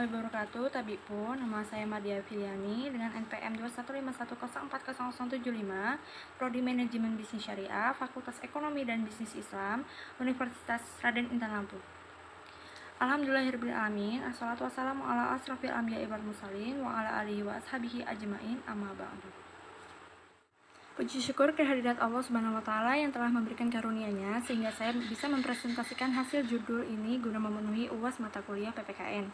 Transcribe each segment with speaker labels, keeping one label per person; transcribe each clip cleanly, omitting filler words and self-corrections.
Speaker 1: warahmatullahi wabarakatuh. Tabipun, nama saya Madia Filiani dengan NPM 215104075, Prodi Manajemen Bisnis Syariah, Fakultas Ekonomi dan Bisnis Islam, Universitas Raden Intan Lampung. Alhamdulillahirrahmanirrahim. Assalatu wassalamu ala asrafil anbiya'i wal mursalin wa ala alihi wa ashabihi ajma'in, amma ba'du. Puji syukur kehadirat Allah Subhanahu wa taala yang telah memberikan karunia-Nya sehingga saya bisa mempresentasikan hasil judul ini guna memenuhi UAS mata kuliah PPKN.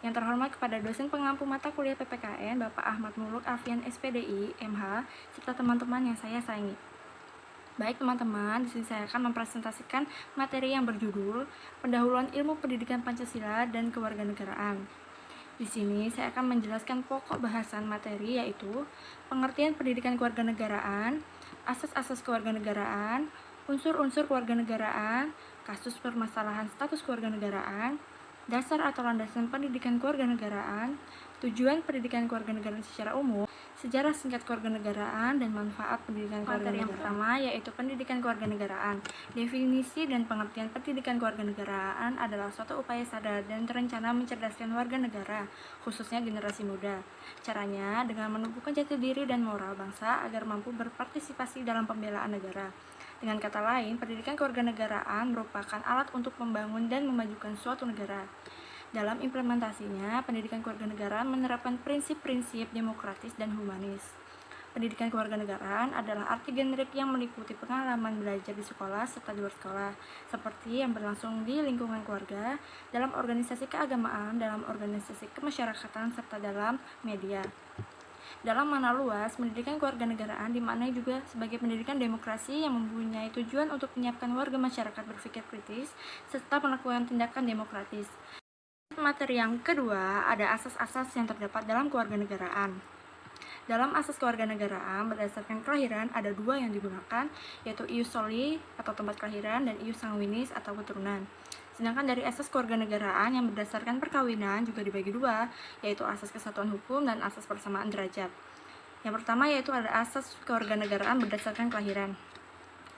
Speaker 1: Yang terhormat kepada dosen pengampu mata kuliah PPKN Bapak Ahmad Muluk Alfian SPDI MH serta teman-teman yang saya sayangi. Baik teman-teman, di sini saya akan mempresentasikan materi yang berjudul Pendahuluan Ilmu Pendidikan Pancasila dan Kewarganegaraan. Di sini saya akan menjelaskan pokok bahasan materi yaitu pengertian pendidikan kewarganegaraan, asas-asas kewarganegaraan, unsur-unsur kewarganegaraan, kasus permasalahan status kewarganegaraan, dasar atau landasan pendidikan kewarganegaraan, tujuan pendidikan kewarganegaraan secara umum, sejarah singkat kewarganegaraan, dan manfaat pendidikan kewarganegaraan. Materi yang pertama yaitu pendidikan kewarganegaraan. Definisi dan pengertian pendidikan kewarganegaraan adalah suatu upaya sadar dan terencana mencerdaskan warga negara, khususnya generasi muda. Caranya dengan menumbuhkan jati diri dan moral bangsa agar mampu berpartisipasi dalam pembelaan negara. Dengan kata lain, pendidikan kewarganegaraan merupakan alat untuk membangun dan memajukan suatu negara. Dalam implementasinya, pendidikan kewarganegaraan menerapkan prinsip-prinsip demokratis dan humanis. Pendidikan kewarganegaraan adalah arti generik yang meliputi pengalaman belajar di sekolah serta di luar sekolah, seperti yang berlangsung di lingkungan keluarga, dalam organisasi keagamaan, dalam organisasi kemasyarakatan, serta dalam media. Dalam makna luas, pendidikan kewarganegaraan dimaknai juga sebagai pendidikan demokrasi yang mempunyai tujuan untuk menyiapkan warga masyarakat berpikir kritis serta melakukan tindakan demokratis. Materi yang kedua ada asas-asas yang terdapat dalam kewarganegaraan. Dalam asas kewarganegaraan berdasarkan kelahiran ada dua yang digunakan, yaitu ius soli atau tempat kelahiran dan ius sanguinis atau keturunan. Sedangkan dari asas kewarganegaraan yang berdasarkan perkawinan juga dibagi dua, yaitu asas kesatuan hukum dan asas persamaan derajat. Yang pertama yaitu ada asas kewarganegaraan berdasarkan kelahiran.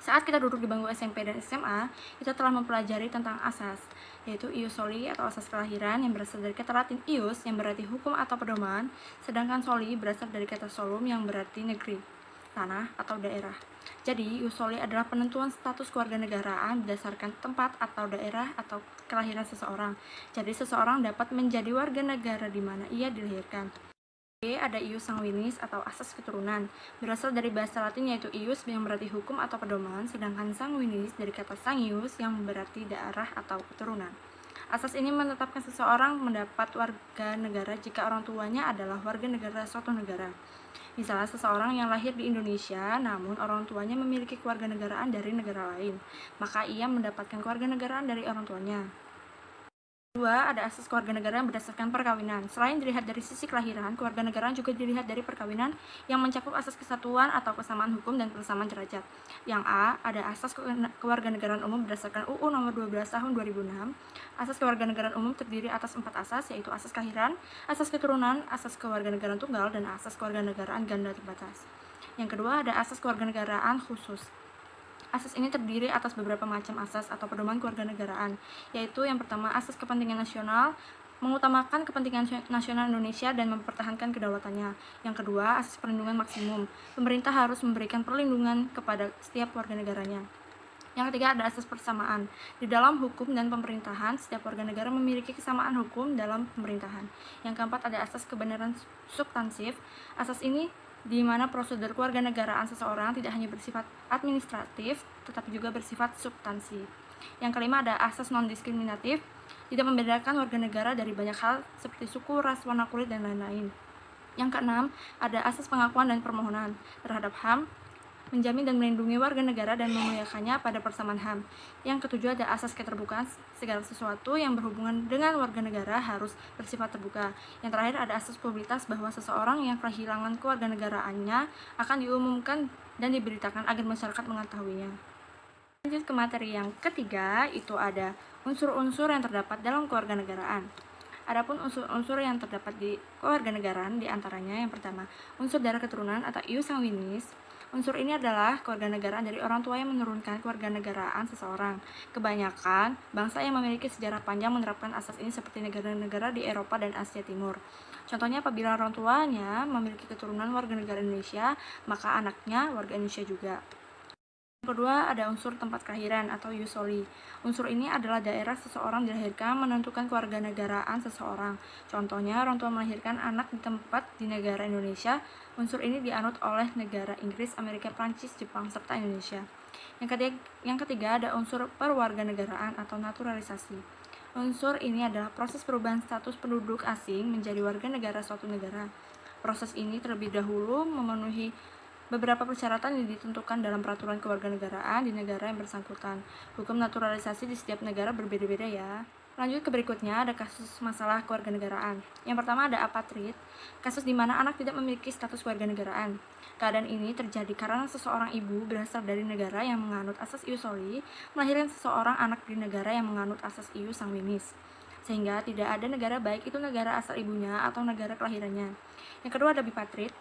Speaker 1: Saat kita duduk di bangku SMP dan SMA, kita telah mempelajari tentang asas, yaitu ius soli atau asas kelahiran yang berasal dari kata Latin ius yang berarti hukum atau pedoman, sedangkan soli berasal dari kata solum yang berarti negeri, tanah atau daerah. Jadi, ius soli adalah penentuan status kewarganegaraan berdasarkan tempat atau daerah atau kelahiran seseorang. Jadi, seseorang dapat menjadi warga negara di mana ia dilahirkan. Ada ius sanguinis atau asas keturunan, berasal dari bahasa Latin yaitu ius yang berarti hukum atau pedoman, sedangkan sanguinis dari kata sangius yang berarti daerah atau keturunan. Asas ini menetapkan seseorang mendapat warga negara jika orang tuanya adalah warga negara suatu negara. Misalnya seseorang yang lahir di Indonesia namun orang tuanya memiliki kewarganegaraan dari negara lain, maka ia mendapatkan kewarganegaraan dari orang tuanya. Kedua, ada asas kewarganegaraan berdasarkan perkawinan. Selain dilihat dari sisi kelahiran, kewarganegaraan juga dilihat dari perkawinan yang mencakup asas kesatuan atau kesamaan hukum dan persamaan derajat. Yang A, ada asas kewarganegaraan umum berdasarkan UU nomor 12 tahun 2006. Asas kewarganegaraan umum terdiri atas 4 asas, yaitu asas kelahiran, asas keturunan, asas kewarganegaraan tunggal, dan asas kewarganegaraan ganda terbatas. Yang kedua, ada asas kewarganegaraan khusus. Asas ini terdiri atas beberapa macam asas atau pedoman kewarganegaraan, yaitu yang pertama asas kepentingan nasional, mengutamakan kepentingan nasional Indonesia dan mempertahankan kedaulatannya. Yang kedua, asas perlindungan maksimum, pemerintah harus memberikan perlindungan kepada setiap warga negaranya. Yang ketiga, ada asas persamaan. Di dalam hukum dan pemerintahan, setiap warga negara memiliki kesamaan hukum dalam pemerintahan. Yang keempat, ada asas kebenaran substansif. Asas ini di mana prosedur kewarganegaraan seseorang tidak hanya bersifat administratif, tetapi juga bersifat substansi. Yang kelima ada asas non-diskriminatif, tidak membedakan warga negara dari banyak hal seperti suku, ras, warna kulit, dan lain-lain. Yang keenam ada asas pengakuan dan permohonan terhadap HAM, menjamin dan melindungi warga negara dan memuliakannya pada persamaan HAM. Yang ketujuh ada asas keterbukaan, segala sesuatu yang berhubungan dengan warga negara harus bersifat terbuka. Yang terakhir ada asas probabilitas bahwa seseorang yang kehilangan kewarganegaraannya akan diumumkan dan diberitakan agar masyarakat mengetahuinya. Lanjut ke materi yang ketiga, itu ada unsur-unsur yang terdapat dalam kewarganegaraan. Adapun unsur-unsur yang terdapat di kewarganegaraan diantaranya yang pertama, unsur darah keturunan atau ius sanguinis. Unsur ini adalah kewarganegaraan dari orang tua yang menurunkan kewarganegaraan seseorang. Kebanyakan bangsa yang memiliki sejarah panjang menerapkan asas ini seperti negara-negara di Eropa dan Asia Timur. Contohnya apabila orang tuanya memiliki keturunan warga negara Indonesia, maka anaknya warga Indonesia juga. Yang kedua, ada unsur tempat kelahiran atau ius soli. Unsur ini adalah daerah seseorang dilahirkan menentukan kewarganegaraan seseorang. Contohnya, orang tua melahirkan anak di tempat di negara Indonesia. Unsur ini dianut oleh negara Inggris, Amerika, Prancis, Jepang, serta Indonesia. Yang ketiga ada unsur perwarganegaraan atau naturalisasi. Unsur ini adalah proses perubahan status penduduk asing menjadi warga negara suatu negara. Proses ini terlebih dahulu memenuhi beberapa persyaratan yang ditentukan dalam peraturan kewarganegaraan di negara yang bersangkutan. Hukum naturalisasi di setiap negara berbeda-beda ya. Lanjut ke berikutnya, ada kasus masalah kewarganegaraan. Yang pertama ada apatrid, kasus di mana anak tidak memiliki status kewarganegaraan. Keadaan ini terjadi karena seseorang ibu berasal dari negara yang menganut asas ius soli, melahirkan seseorang anak di negara yang menganut asas ius sanguinis. Sehingga tidak ada negara baik itu negara asal ibunya atau negara kelahirannya. Yang kedua ada bipatrid,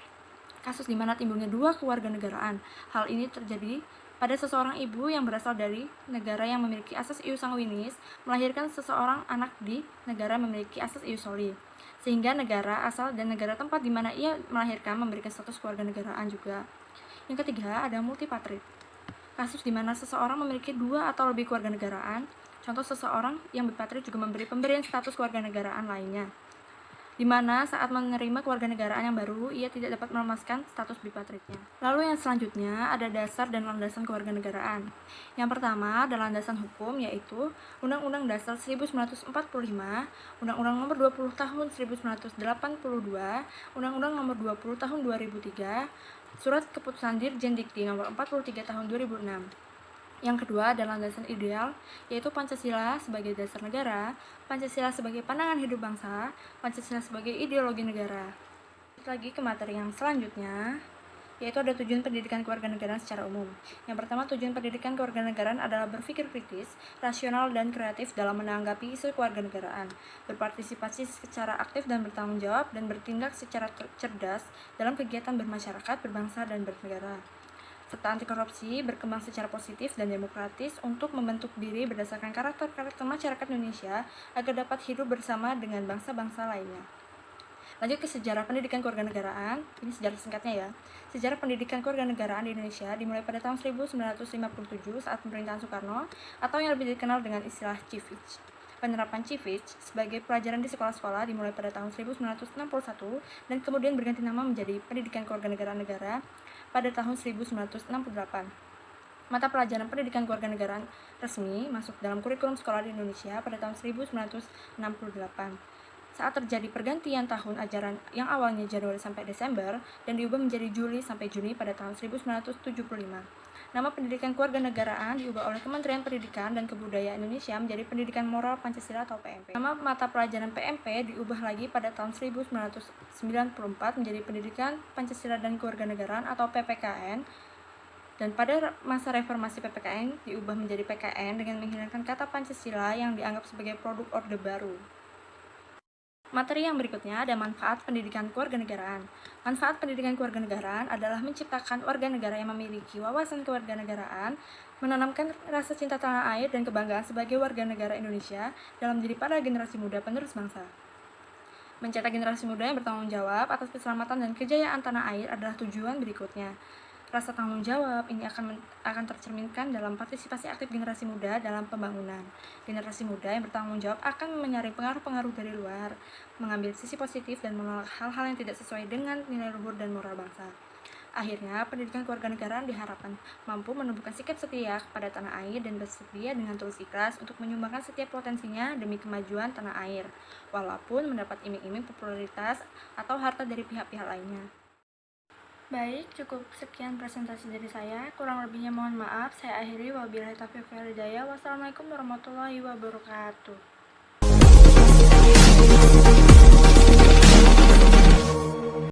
Speaker 1: kasus di mana timbulnya dua kewarganegaraan. Hal ini terjadi pada seseorang ibu yang berasal dari negara yang memiliki asas ius sanguinis melahirkan seseorang anak di negara memiliki asas ius soli, sehingga negara asal dan negara tempat di mana ia melahirkan memberikan status kewarganegaraan juga. Yang ketiga ada multipatrid, kasus di mana seseorang memiliki dua atau lebih kewarganegaraan. Contoh seseorang yang bipatrid juga memberi pemberian status kewarganegaraan lainnya, di mana saat menerima kewarganegaraan yang baru, ia tidak dapat melepaskan status bipatridnya. Lalu yang selanjutnya ada dasar dan landasan kewarganegaraan. Yang pertama ada landasan hukum, yaitu Undang-Undang Dasar 1945, Undang-Undang Nomor 20 Tahun 1982, Undang-Undang Nomor 20 Tahun 2003, Surat Keputusan Dirjen Dikti Nomor 43 Tahun 2006. Yang kedua adalah landasan ideal, yaitu Pancasila sebagai dasar negara, Pancasila sebagai pandangan hidup bangsa, Pancasila sebagai ideologi negara. Lagi ke materi yang selanjutnya, yaitu ada tujuan pendidikan kewarganegaraan secara umum. Yang pertama, tujuan pendidikan kewarganegaraan adalah berpikir kritis, rasional, dan kreatif dalam menanggapi isu kewarganegaraan, berpartisipasi secara aktif dan bertanggung jawab, dan bertindak secara cerdas dalam kegiatan bermasyarakat, berbangsa, dan bernegara, serta anti korupsi, berkembang secara positif dan demokratis untuk membentuk diri berdasarkan karakter-karakter masyarakat Indonesia agar dapat hidup bersama dengan bangsa-bangsa lainnya. Lanjut ke sejarah pendidikan kewarganegaraan. Ini sejarah singkatnya ya. Sejarah pendidikan kewarganegaraan di Indonesia dimulai pada tahun 1957 saat pemerintahan Soekarno, atau yang lebih dikenal dengan istilah Civic. Penerapan Civic sebagai pelajaran di sekolah-sekolah dimulai pada tahun 1961 dan kemudian berganti nama menjadi Pendidikan Kewarganegaraan Negara pada tahun 1968. Mata pelajaran pendidikan kewarganegaraan resmi masuk dalam kurikulum sekolah di Indonesia pada tahun 1968. Saat terjadi pergantian tahun ajaran yang awalnya Januari sampai Desember dan diubah menjadi Juli sampai Juni pada tahun 1975. Nama pendidikan kewarganegaraan diubah oleh Kementerian Pendidikan dan Kebudayaan Indonesia menjadi Pendidikan Moral Pancasila atau PMP. Nama mata pelajaran PMP diubah lagi pada tahun 1994 menjadi Pendidikan Pancasila dan Kewarganegaraan atau PPKN. Dan pada masa reformasi PPKN diubah menjadi PKN dengan menghilangkan kata Pancasila yang dianggap sebagai produk Orde Baru. Materi yang berikutnya ada manfaat pendidikan kewarganegaraan. Manfaat pendidikan kewarganegaraan adalah menciptakan warga negara yang memiliki wawasan kewarganegaraan, menanamkan rasa cinta tanah air dan kebanggaan sebagai warga negara Indonesia dalam diri para generasi muda penerus bangsa. Mencetak generasi muda yang bertanggung jawab atas keselamatan dan kejayaan tanah air adalah tujuan berikutnya. Rasa tanggung jawab ini akan tercerminkan dalam partisipasi aktif generasi muda dalam pembangunan. Generasi muda yang bertanggung jawab akan menyaring pengaruh-pengaruh dari luar, mengambil sisi positif dan menolak hal-hal yang tidak sesuai dengan nilai luhur dan moral bangsa. Akhirnya, pendidikan kewarganegaraan diharapkan mampu menumbuhkan sikap setia kepada tanah air dan bersedia dengan tulus ikhlas untuk menyumbangkan setiap potensinya demi kemajuan tanah air, walaupun mendapat iming-iming popularitas atau harta dari pihak-pihak lainnya. Baik, cukup sekian presentasi dari saya. Kurang lebihnya mohon maaf. Saya akhiri. Wabillahi taufiq wal hidayah. Wassalamualaikum warahmatullahi wabarakatuh.